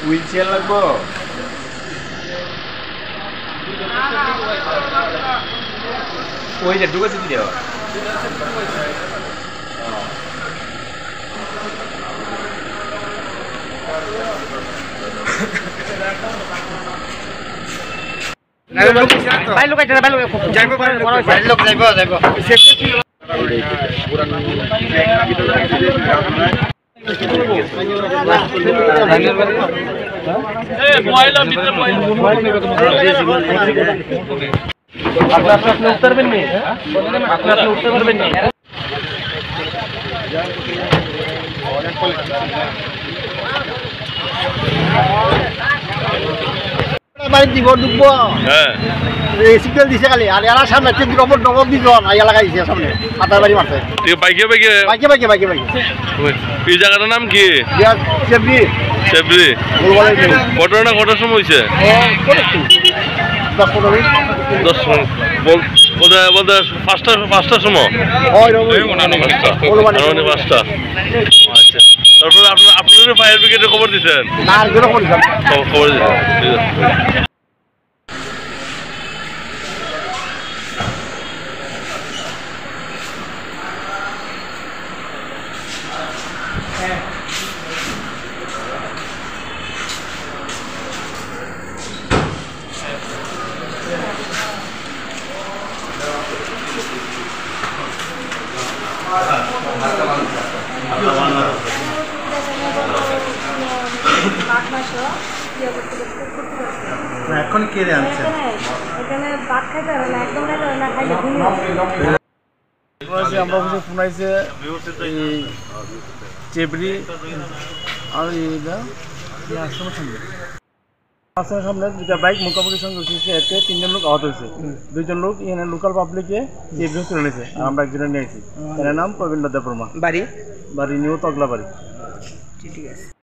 Wheel chair লাগবো ওই যে ঢুকেছে কি দেওয়া ভাই লোক আছে ভাই লোক যাইবো ভাই লোক যাইবো যাইবো এই ময়লা ভিতরে ময়লা আপনি উঠতে পারবেন না আপনি উঠতে পারবেন না বাড়ি দিব ডুববো হ্যাঁ সিগন্যাল দিছে খালি আর এরা সামনে তিন নম্বর নবম দিজন আইয়া লাগাই দিছে সামনে হাতার বাড়ি মারছে ঠিক বাইকে বাইকে বাইকে বাইকে বাইকে বাইকে এই জায়গাটার নাম কি সেবরি সেবরি ঘটনা কটার সময় হয়েছে 10 বলতে পাঁচটার সময় পাঁচটা আচ্ছা তারপরে আপনাদের ফায়ার ব্রিগেডে খবর দিচ্ছেন খবর দিচ্ছেন ঠিক আছে এখন কে আনছে এখানে ভাত খাইতে হবে না একদম না খাইলে ঘুমিয়ে আমরা অফিসে ফোন আইছে চেবরি আর আশ্রমের সামনে দুটা বাইক মুখোমুখি সঙ্গে উঠেছে এতে 3জন লোক আহত হয়েছে 2জন লোক এখানে লোকাল পাবলিকে চেবরি তুলে নিয়েছে আর আমরা একজনের নিয়েছি তার নাম প্রবীণ দেববর্মা বাড়ি নিউ তগলা বাড়ি ঠিক আছে।